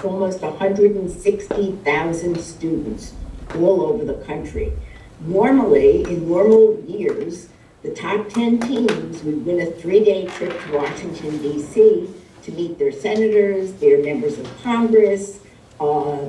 almost 160,000 students all over the country. Normally, in normal years, the top 10 teams would win a 3-day trip to Washington, D.C. to meet their senators, their members of Congress,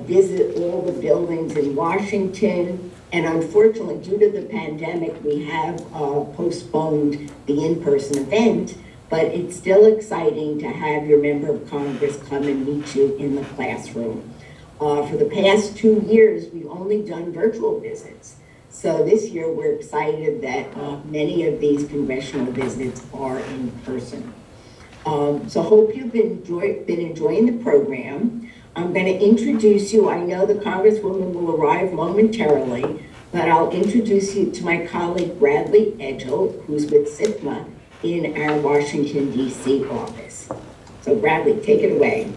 visit all the buildings in Washington. And unfortunately, due to the pandemic, we have postponed the in-person event, but it's still exciting to have your member of Congress come and meet you in the classroom. For the past 2 years, we've only done virtual visits. So this year, we're excited that many of these congressional visits are in person. So hope you've been enjoying the program. I'm going to introduce you. I know the Congresswoman will arrive momentarily, but I'll introduce you to my colleague Bradley Edgell, who's with SIFMA in our Washington, D.C. office. So Bradley, take it away.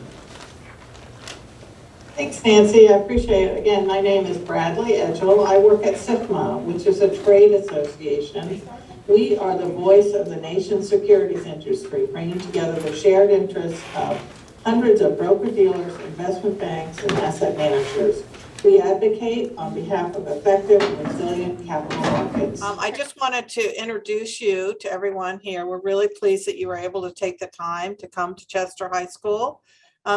Thanks, Nancy. I appreciate it. Again, my name is Bradley Edgell. I work at SIFMA, which is a trade association. We are the voice of the nation's securities industry, bringing together the shared interests of hundreds of broker-dealers, investment banks, and asset managers. We advocate on behalf of effective and resilient capital markets. I just wanted to introduce you to everyone here. We're really pleased that you were able to take the time to come to Chester High School.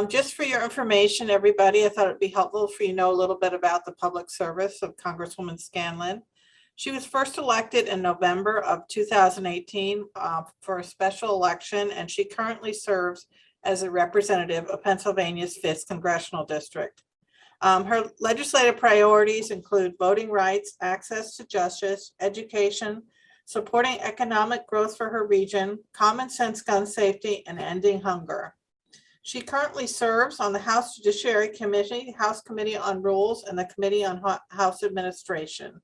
Just for your information, everybody, I thought it'd be helpful for you to know a little bit about the public service of Congresswoman Scanlon. She was first elected in November of 2018 for a special election, and she currently serves as a representative of Pennsylvania's 5th Congressional District. Her legislative priorities include voting rights, access to justice, education, supporting economic growth for her region, common sense gun safety, and ending hunger. She currently serves on the House Judiciary Committee, House Committee on Rules, and the Committee on House Administration.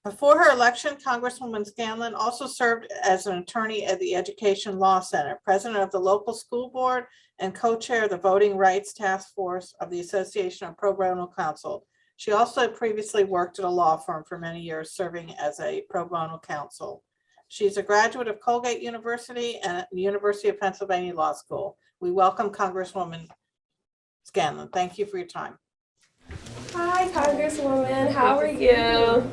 Before her election, Congresswoman Scanlon also served as an attorney at the Education Law Center, president of the local school board, and co-chair of the Voting Rights Task Force of the Association of Pro Bono Counsel. She also previously worked at a law firm for many years, serving as a pro bono counsel. She's a graduate of Colgate University and the University of Pennsylvania Law School. We welcome Congresswoman Scanlon. Thank you for your time. Hi, Congresswoman. How are you?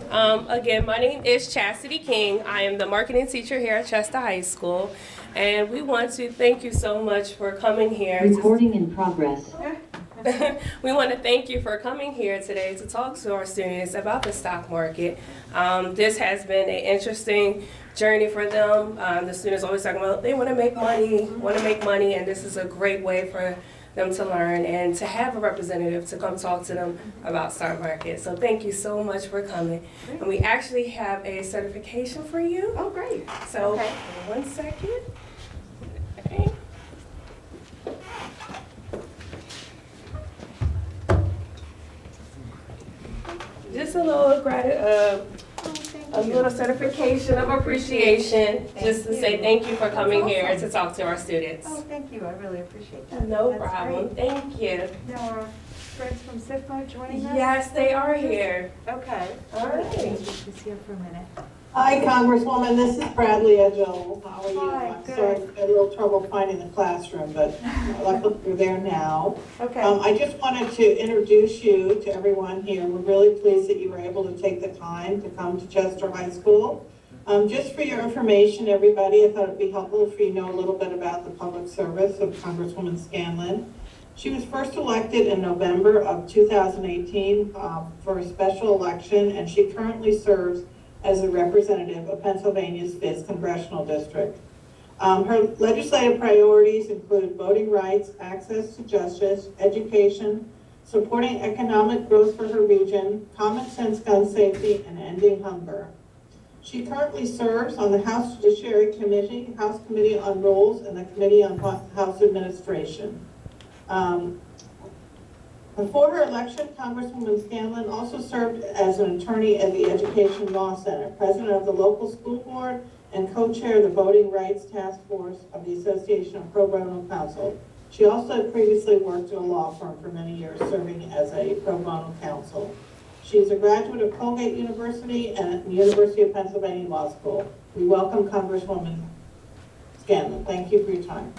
Again, my name is Chastity King. I am the marketing teacher here at Chester High School, and we want to thank you so much for coming here. Recording in progress. We want to thank you for coming here today to talk to our students about the stock market. This has been an interesting journey for them. The students always talking about they want to make money, and this is a great way for them to learn and to have a representative to come talk to them about stock market. So thank you so much for coming. And we actually have a certification for you. Oh, great. So okay. 1 second. Okay. Just a little a little certification of appreciation, just to say thank you for coming here to talk to our students. Oh, thank you. I really appreciate that. No That's problem. great. Thank you. Now, are friends from SIFMA joining us? Yes, they are here. Okay. All right. Just here for a minute. Hi, Congresswoman. This is Bradley Edgell. How are you? Hi, I'm good. sorry, I had a little trouble finding the classroom, but luckily you're there now. Okay. I just wanted to introduce you to everyone here. We're really pleased that you were able to take the time to come to Chester High School. Just for your information, everybody, I thought it'd be helpful for you to know a little bit about the public service of Congresswoman Scanlon. She was first elected in November of 2018 for a special election, and she currently serves as a representative of Pennsylvania's 5th Congressional District. Her legislative priorities include voting rights, access to justice, education, supporting economic growth for her region, common sense gun safety, and ending hunger. She currently serves on the House Judiciary Committee, House Committee on Rules, and the Committee on House Administration. Before her election, Congresswoman Scanlon also served as an attorney at the Education Law Center, president of the local school board, and co-chair of the Voting Rights Task Force of the Association of Pro Bono Counsel. She also previously worked at a law firm for many years, serving as a pro bono counsel. She's a graduate of Colgate University and the University of Pennsylvania Law School. We welcome Congresswoman Scanlon. Thank you for your time.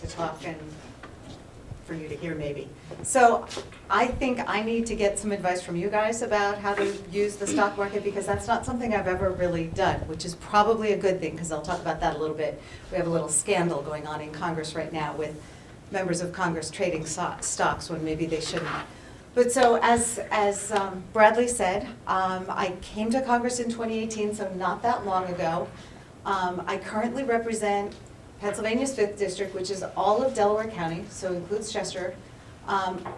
to talk and for you to hear maybe. So I think I need to get some advice from you guys about how to use the stock market, because that's not something I've ever really done, which is probably a good thing, because I'll talk about that a little bit. We have a little scandal going on in Congress right now with members of Congress trading stocks when maybe they shouldn't. But so as Bradley said, I came to Congress in 2018, so not that long ago. I currently represent Pennsylvania's 5th District, which is all of Delaware County, so includes Chester,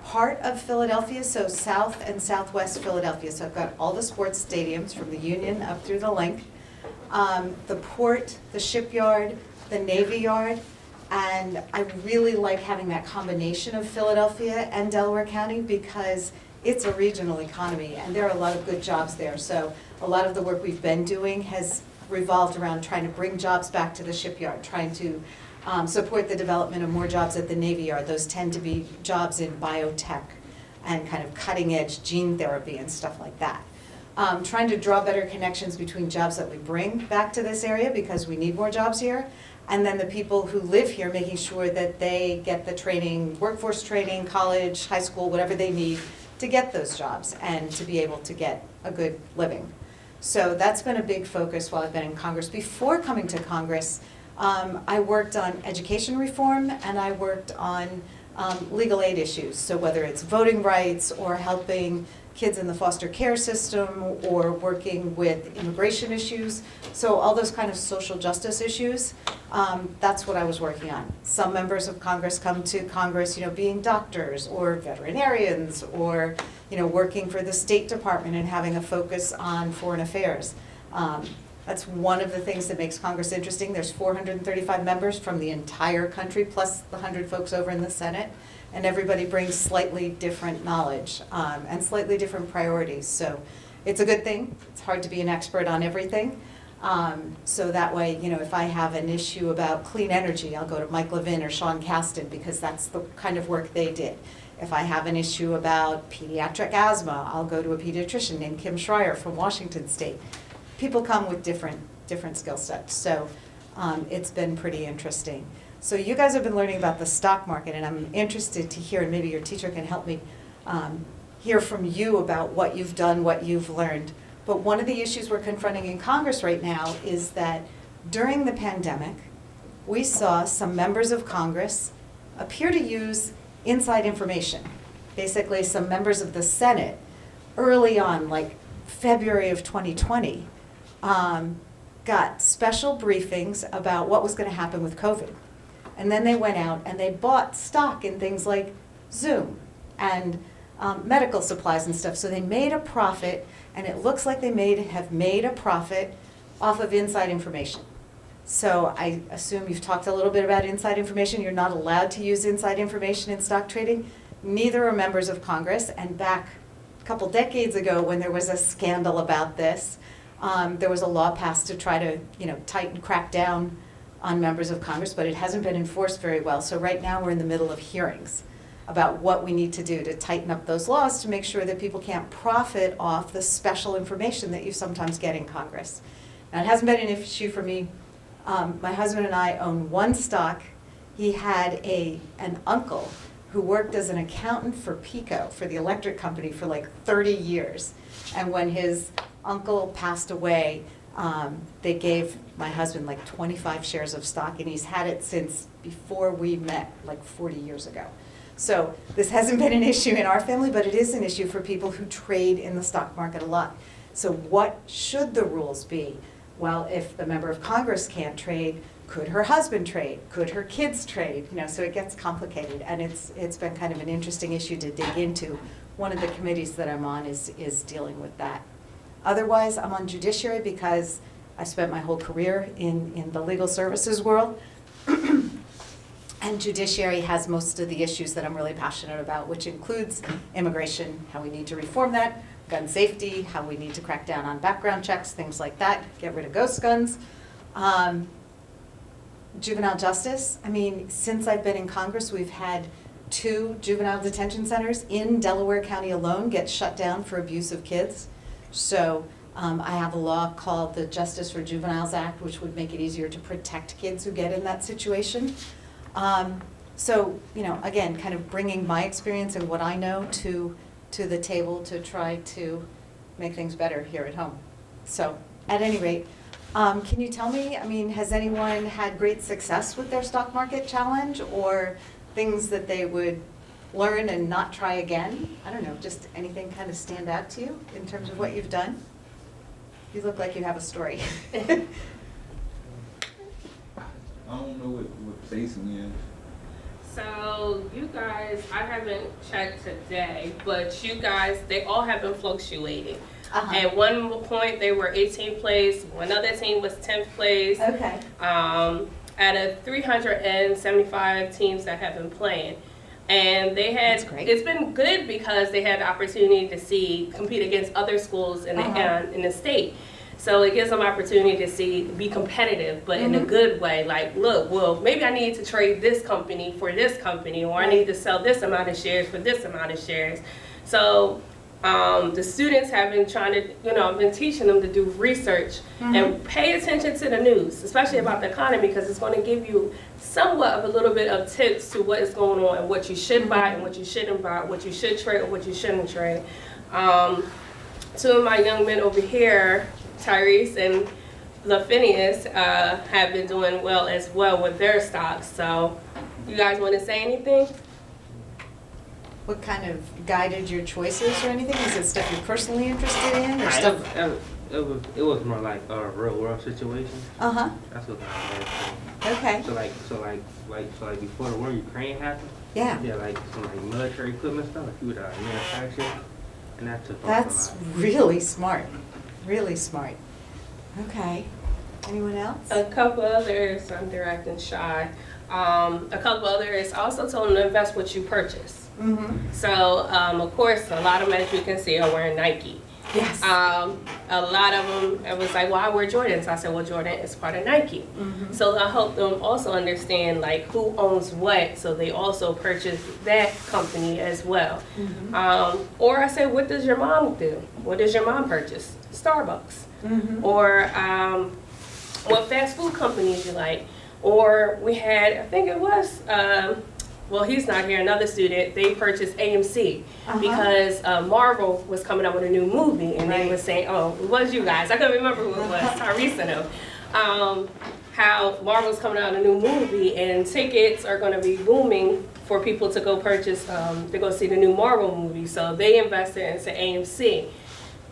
part of Philadelphia, so South and Southwest Philadelphia. So I've got all the sports stadiums from the Union up through the Link, the port, the shipyard, the Navy Yard, and I really like having that combination of Philadelphia and Delaware County because it's a regional economy and there are a lot of good jobs there. So a lot of the work we've been doing has revolved around trying to bring jobs back to the shipyard, trying to support the development of more jobs at the Navy Yard. Those tend to be jobs in biotech and kind of cutting edge gene therapy and stuff like that. Trying to draw better connections between jobs that we bring back to this area because we need more jobs here, and then the people who live here, making sure that they get the training, workforce training, college, high school, whatever they need to get those jobs and to be able to get a good living. So that's been a big focus while I've been in Congress. Before coming to Congress, I worked on education reform and I worked on legal aid issues. So whether it's voting rights or helping kids in the foster care system or working with immigration issues. So all those kind of social justice issues, that's what I was working on. Some members of Congress come to Congress, being doctors or veterinarians or, working for the State Department and having a focus on foreign affairs. That's one of the things that makes Congress interesting. There's 435 members from the entire country, plus the 100 folks over in the Senate. And everybody brings slightly different knowledge and slightly different priorities. So it's a good thing. It's hard to be an expert on everything. So that way, if I have an issue about clean energy, I'll go to Mike Levin or Sean Caston because that's the kind of work they did. If I have an issue about pediatric asthma, I'll go to a pediatrician named Kim Schreier from Washington State. People come with different skill sets. So it's been pretty interesting. So you guys have been learning about the stock market, and I'm interested to hear, and maybe your teacher can help me hear from you about what you've done, what you've learned. But one of the issues we're confronting in Congress right now is that during the pandemic, we saw some members of Congress appear to use inside information. Basically, some members of the Senate early on, like February of 2020, got special briefings about what was going to happen with COVID. And then they went out and they bought stock in things like Zoom and medical supplies and stuff. So they made a profit, and it looks like they have made a profit off of inside information. So I assume you've talked a little bit about inside information. You're not allowed to use inside information in stock trading. Neither are members of Congress. And back a couple decades ago when there was a scandal about this, there was a law passed to try to crack down on members of Congress, but it hasn't been enforced very well. So right now we're in the middle of hearings about what we need to do to tighten up those laws to make sure that people can't profit off the special information that you sometimes get in Congress. Now, it hasn't been an issue for me. My husband and I own one stock. He had an uncle who worked as an accountant for PECO, for the electric company, for like 30 years. And when his uncle passed away, they gave my husband like 25 shares of stock, and he's had it since before we met, like 40 years ago. So this hasn't been an issue in our family, but it is an issue for people who trade in the stock market a lot. So what should the rules be? Well, if the member of Congress can't trade, could her husband trade? Could her kids trade? So it gets complicated, and it's been kind of an interesting issue to dig into. One of the committees that I'm on is dealing with that. Otherwise, I'm on judiciary because I spent my whole career in the legal services world. And judiciary has most of the issues that I'm really passionate about, which includes immigration, how we need to reform that, gun safety, how we need to crack down on background checks, things like that, get rid of ghost guns. Juvenile justice, since I've been in Congress, we've had 2 juvenile detention centers in Delaware County alone get shut down for abuse of kids. So I have a law called the Justice for Juveniles Act, which would make it easier to protect kids who get in that situation. So, again, kind of bringing my experience and what I know to the table to try to make things better here at home. So, at any rate, can you tell me, has anyone had great success with their stock market challenge, or things that they would learn and not try again? I don't know, just anything kind of stand out to you in terms of what you've done? You look like you have a story. I don't know what facing is. So you guys, I haven't checked today, but you guys, they all have been fluctuating. At one point, they were 18th place. Another team was 10th place. Okay. Out of 375 teams that have been playing. And they had, That's great. it's been good because they had the opportunity to compete against other schools in the state. So it gives them opportunity to be competitive, but in a good way. Like, look, well, maybe I need to trade this company for this company, or I need to sell this amount of shares for this amount of shares. So the students have been trying to, I've been teaching them to do research and pay attention to the news, especially about the economy, because it's going to give you somewhat of a little bit of tips to what is going on and what you should buy and what you shouldn't buy, what you should trade and what you shouldn't trade. Two of my young men over here, Tyrese and LaFinius, have been doing well as well with their stocks. So you guys want to say anything? What kind of guided your choices or anything? Is it stuff you're personally interested in, or stuff? It was more like a real world situation. Uh-huh, That's what kind of okay, So like before the war in Ukraine happened, yeah. yeah, like some like military equipment stuff, like you would manufacture, and that took off That's a lot. really smart, really smart. Okay, anyone else? A couple others, I'm directing shy. A couple others also told them to invest what you purchase. Mm-hmm, So, of course, a lot of them, as you can see, are wearing Nike. yes. A lot of them, it was like, well, I wear Jordans. I said, well, Jordan is part of Nike. So I help them also understand, like, who owns what, so they also purchase that company as well. Or I said, what does your mom do? What does your mom purchase? Starbucks. Or what fast food companies you like. Or we had, I think it was, well, he's not here, another student, they purchased AMC because Marvel was coming out with a new movie, and they were saying, oh, it was you guys, I couldn't remember who it was, Tyrese and them, how Marvel's coming out with a new movie, and tickets are gonna be booming for people to go purchase, to go see the new Marvel movie, so they invested into AMC.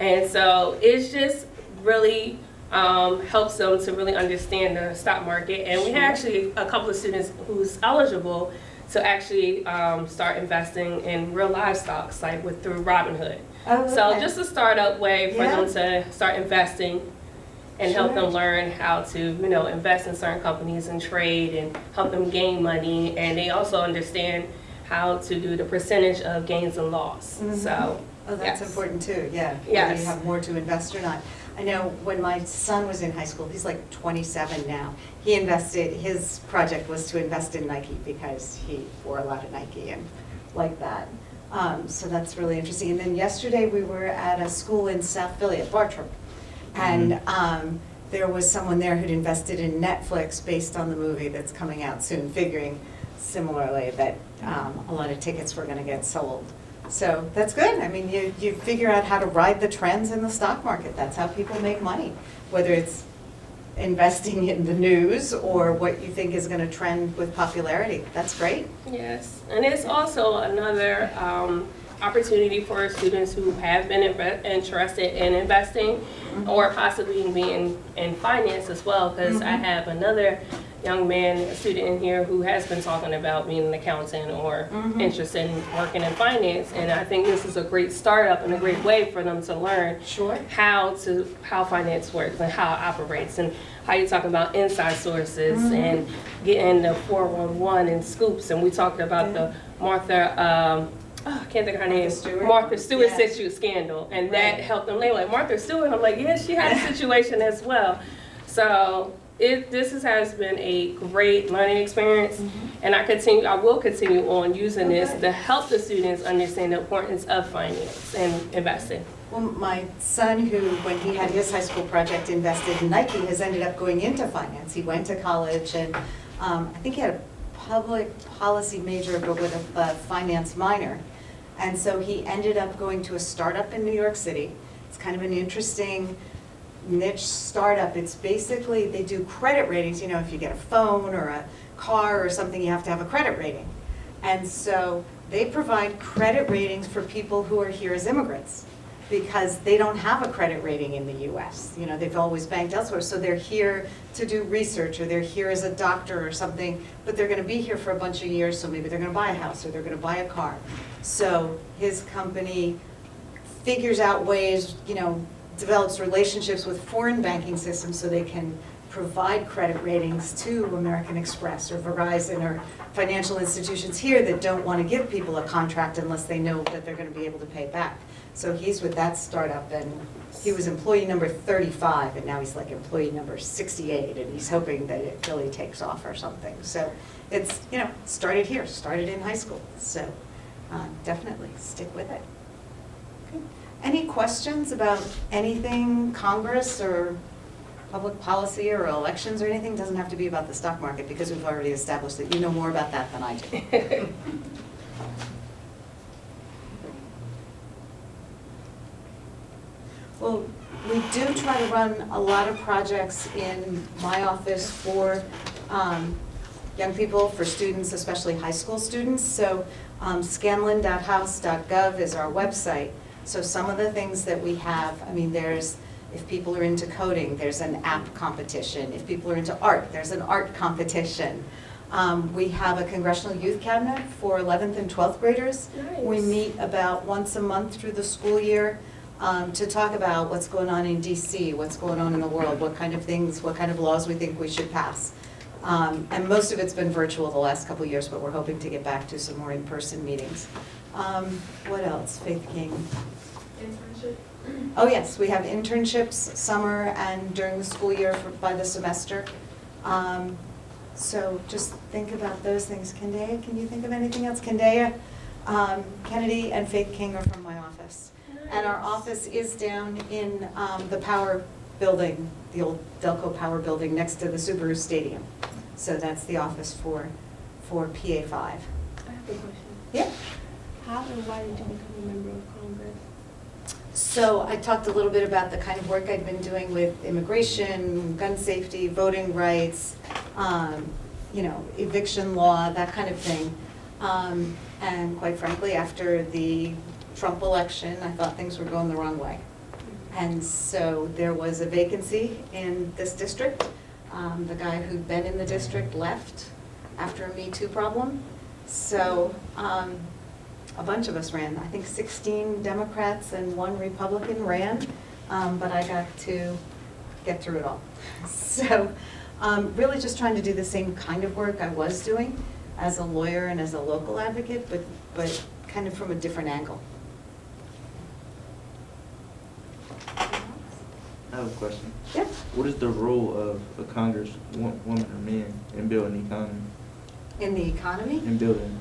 And so it's just really helps them to really understand the stock market. And we had actually a couple of students who's eligible to actually start investing in real live stocks, like through Robinhood. Oh, okay. So just a startup way for them to start investing and help them learn how to, invest in certain companies and trade and help them gain money. And they also understand how to do the percentage of gains and loss. So, Oh, that's important too, yeah. Whether Yes. you have more to invest or not. I know when my son was in high school, he's like 27 now, his project was to invest in Nike because he wore a lot of Nike and like that. So that's really interesting. And then yesterday we were at a school in South Philly at Bartram. And there was someone there who'd invested in Netflix based on the movie that's coming out soon, figuring similarly that a lot of tickets were gonna get sold. So that's good. I mean, you figure out how to ride the trends in the stock market. That's how people make money, whether it's investing in the news or what you think is going to trend with popularity. That's great. yes, and it's also another opportunity for students who have been interested in investing or possibly being in finance as well, because I have another young man, a student in here, who has been talking about being an accountant or interested in working in finance, and I think this is a great startup and a great way for them to learn how finance works and how it operates, and how you talk about inside sources and getting the 411 and scoops, and we talked about the Martha, I can't think of her name, Martha Stewart scandal, and that helped them. They were like, Martha Stewart? I'm like, yeah, she had a situation as well. So this has been a great learning experience, and I will continue on using this to help the students understand the importance of finance and investing. Well, my son, who, when he had his high school project, invested in Nike, has ended up going into finance. He went to college, and I think he had a public policy major, but with a finance minor. And so he ended up going to a startup in New York City. It's kind of an interesting niche startup. It's basically, they do credit ratings. You know, if you get a phone or a car or something, you have to have a credit rating. And so they provide credit ratings for people who are here as immigrants, because they don't have a credit rating in the US. You know, they've always banked elsewhere, so they're here to do research, or they're here as a doctor or something, but they're gonna be here for a bunch of years, so maybe they're gonna buy a house or they're gonna buy a car. So his company figures out ways, you know, develops relationships with foreign banking systems so they can provide credit ratings to American Express or Verizon or financial institutions here that don't want to give people a contract unless they know that they're going to be able to pay back. So he's with that startup, and he was employee number 35, and now he's like employee number 68, and he's hoping that it really takes off or something. So it's, you know, started here, started in high school. So definitely stick with it. Okay. Any questions about anything, Congress or public policy or elections or anything? Doesn't have to be about the stock market, because we've already established that you know more about that than I do. Well, we do try to run a lot of projects in my office for young people, for students, especially high school students. So scanlon.house.gov is our website. So some of the things that we have, I mean, there's, if people are into coding, there's an app competition. If people are into art, there's an art competition. We have a congressional youth cabinet for 11th and 12th graders. Nice. We meet about once a month through the school year to talk about what's going on in DC, what's going on in the world, what kind of things, what kind of laws we think we should pass. And most of it's been virtual the last couple of years, but we're hoping to get back to some more in-person meetings. What else, Faith King? Internship. Oh yes, we have internships summer and during the school year by the semester. So just think about those things. Kendaya, can you think of anything else? Kendaya, Kennedy, and Faith King are from my office. And our office is down in the Power Building, the old Delco Power Building next to the Subaru Stadium. So that's the office for PA5. I have a question. Yeah. How and why did you become a member of Congress? So I talked a little bit about the kind of work I'd been doing with immigration, gun safety, voting rights, you know, eviction law, that kind of thing. And quite frankly, after the Trump election, I thought things were going the wrong way. And so there was a vacancy in this district. The guy who'd been in the district left after a Me Too problem. So a bunch of us ran. I think 16 Democrats and 1 Republican ran, but I got to get through it all. So really just trying to do the same kind of work I was doing as a lawyer and as a local advocate, but kind of from a different angle. I have a question. Yeah. What is the role of a congresswoman or man in building the economy? In the economy? In building.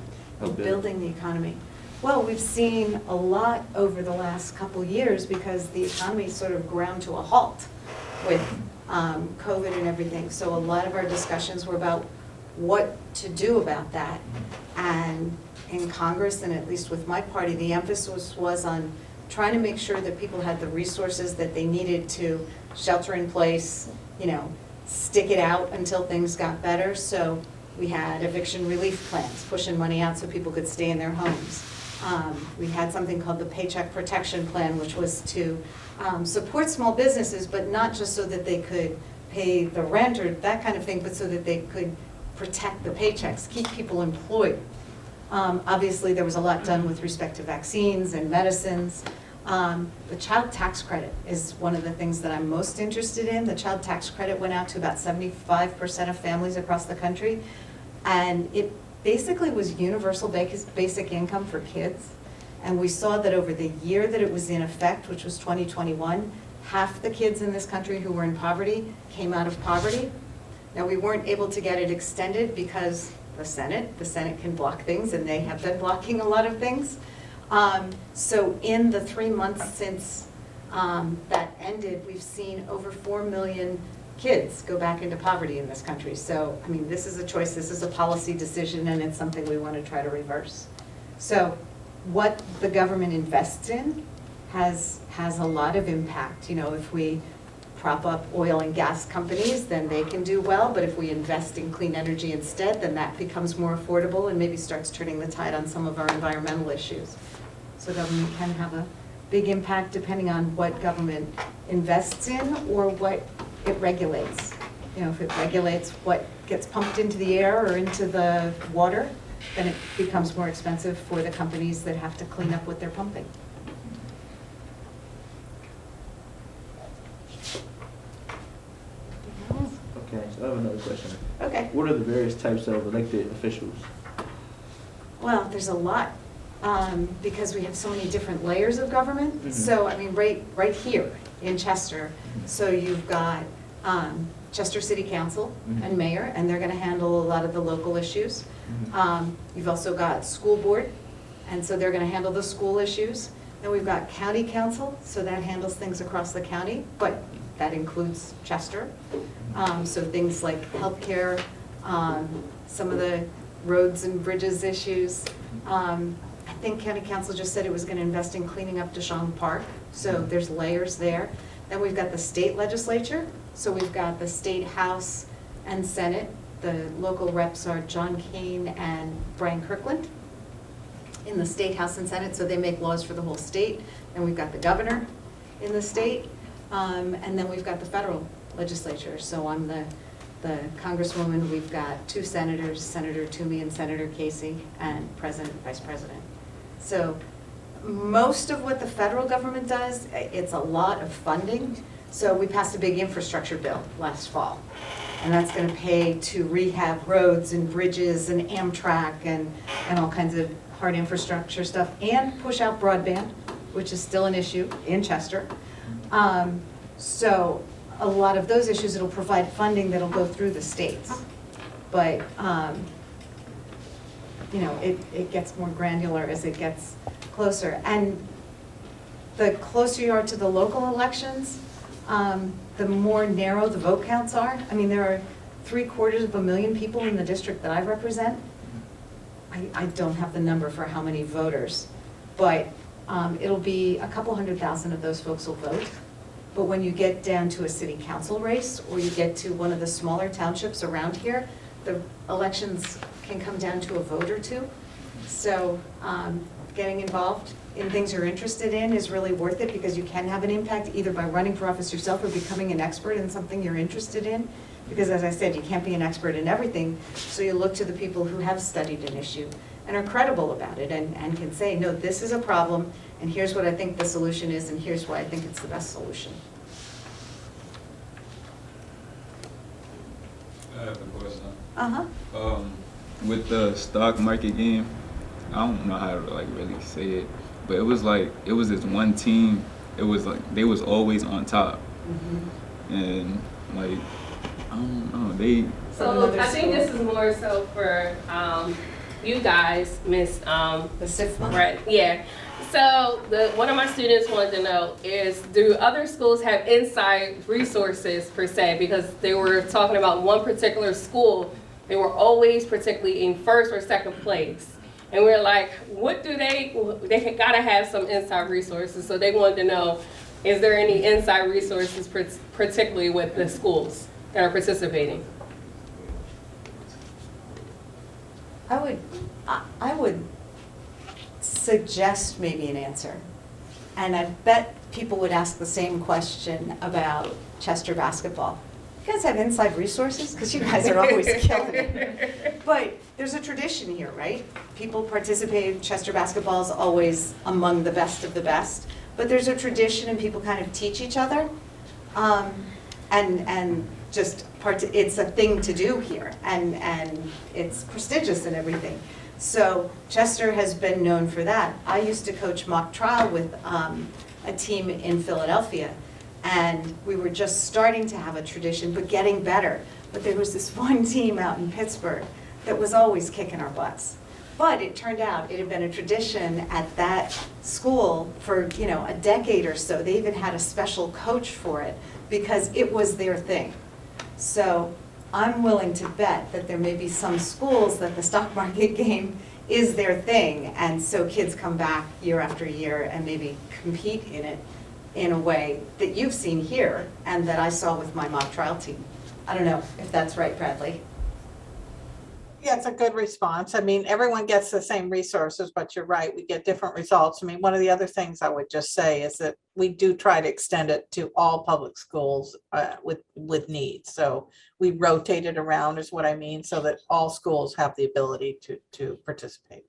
Building the economy. Well, we've seen a lot over the last couple years because the economy sort of ground to a halt with COVID and everything. So a lot of our discussions were about what to do about that. And in Congress, and at least with my party, the emphasis was on trying to make sure that people had the resources that they needed to shelter in place, you know, stick it out until things got better. So we had eviction relief plans, pushing money out so people could stay in their homes. We had something called the Paycheck Protection Plan, which was to support small businesses, but not just so that they could pay the rent or that kind of thing, but so that they could protect the paychecks, keep people employed. Obviously, there was a lot done with respect to vaccines and medicines. The child tax credit is one of the things that I'm most interested in. The child tax credit went out to about 75% of families across the country, and it basically was universal basic income for kids. And we saw that over the year that it was in effect, which was 2021, half the kids in this country who were in poverty came out of poverty. Now, we weren't able to get it extended because the Senate can block things, and they have been blocking a lot of things. So in the 3 months since that ended, we've seen over 4 million kids go back into poverty in this country. So, I mean, this is a choice, this is a policy decision, and it's something we want to try to reverse. So what the government invests in has a lot of impact. You know, if we prop up oil and gas companies, then they can do well, but if we invest in clean energy instead, then that becomes more affordable and maybe starts turning the tide on some of our environmental issues. So government can have a big impact depending on what government invests in or what it regulates. You know, if it regulates what gets pumped into the air or into the water, then it becomes more expensive for the companies that have to clean up what they're pumping. Okay, so I have another question. Okay. What are the various types of elected officials? Well, there's a lot, because we have so many different layers of government. Mhm. So, I mean, right here in Chester, so you've got Chester City Council and Mayor, and they're gonna handle a lot of the local issues. You've also got School Board, and so they're gonna handle the school issues. Then we've got County Council, so that handles things across the county, but that includes Chester. So things like healthcare, some of the roads and bridges issues. I think County Council just said it was gonna invest in cleaning up DeShong Park, so there's layers there. Then we've got the state legislature, so we've got the state house and senate. The local reps are John Kane and Brian Kirkland in the state house and senate, so they make laws for the whole state. Then we've got the governor in the state, and then we've got the federal legislature. So I'm the Congresswoman, we've got two senators, Senator Toomey and Senator Casey, and President and Vice President. So most of what the federal government does, it's a lot of funding. So we passed a big infrastructure bill last fall, and that's gonna pay to rehab roads and bridges and Amtrak and all kinds of hard infrastructure stuff, and push out broadband, which is still an issue in Chester. So a lot of those issues, it'll provide funding that'll go through the states. But, you know, it gets more granular as it gets closer. And the closer you are to the local elections, the more narrow the vote counts are. I mean, there are 750,000 people in the district that I represent. I don't have the number for how many voters, but it'll be a couple 100,000 of those folks will vote. But when you get down to a city council race, or you get to one of the smaller townships around here, the elections can come down to a vote or two. So getting involved in things you're interested in is really worth it, because you can have an impact either by running for office yourself or becoming an expert in something you're interested in. Because as I said, you can't be an expert in everything, so you look to the people who have studied an issue and are credible about it and can say, no, this is a problem, and here's what I think the solution is, and here's why I think it's the best solution. I have a question. Uh-huh. With the stock market game, I don't know how to like really say it, but it was this one team. It was like they was always on top, and like I don't know, they. So I think this is more so for you guys, Miss The SIFMA? Right, yeah. So one of my students wanted to know is, do other schools have inside resources per se? Because they were talking about one particular school, they were always particularly in first or second place. And we're like, what do they gotta have some inside resources. So they wanted to know, is there any inside resources particularly with the schools that are participating? I would suggest maybe an answer. And I bet people would ask the same question about Chester basketball. You guys have inside resources? Because you guys are always killing it. But there's a tradition here, right? People participate, Chester basketball is always among the best of the best. But there's a tradition and people kind of teach each other. And just it's a thing to do here, and it's prestigious and everything. So Chester has been known for that. I used to coach mock trial with a team in Philadelphia, and we were just starting to have a tradition, but getting better. But there was this one team out in Pittsburgh that was always kicking our butts. But it turned out it had been a tradition at that school for, you know, a decade or so. They even had a special coach for it because it was their thing. So I'm willing to bet that there may be some schools that the stock market game is their thing, and so kids come back year after year and maybe compete in it in a way that you've seen here and that I saw with my mock trial team. I don't know if that's right, Bradley. Yeah, it's a good response. I mean, everyone gets the same resources, but you're right, we get different results. I mean, one of the other things I would just say is that we do try to extend it to all public schools with needs. So we rotate it around is what I mean, so that all schools have the ability to participate.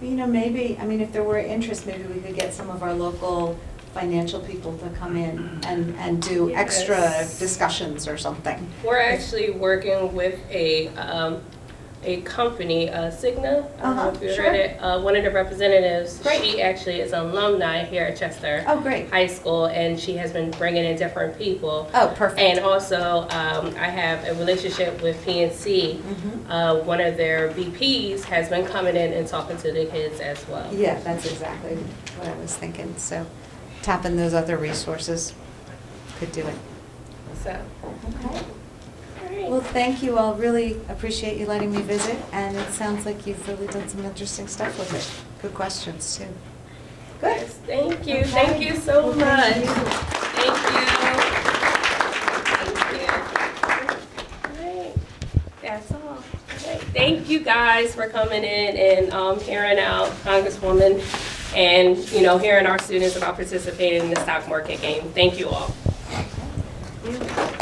You know, maybe, I mean, if there were interest, maybe we could get some of our local financial people to come in and do extra Yes. discussions or something. We're actually working with a company, Cigna. I don't know if you Sure. heard it. One of the representatives, Great. she actually is an alumni here at Chester Oh, great. High School, and she has been bringing in different people. Oh, perfect. And also, I have a relationship with PNC. One of their VPs has been coming in and talking to the kids as well. Yeah, that's exactly what I was thinking. So tapping those other resources could do it. So, Okay. all right. Well, thank you all. Really appreciate you letting me visit, and it sounds like you've really done some interesting stuff with it. Good questions, too. Good. Yes, thank you. Okay. Thank you so Well, much. thank you. Thank you. All right. That's all. All right. Thank you guys for coming in and hearing out Congresswoman and, hearing our students about participating in the stock market game. Thank you all. Thank you.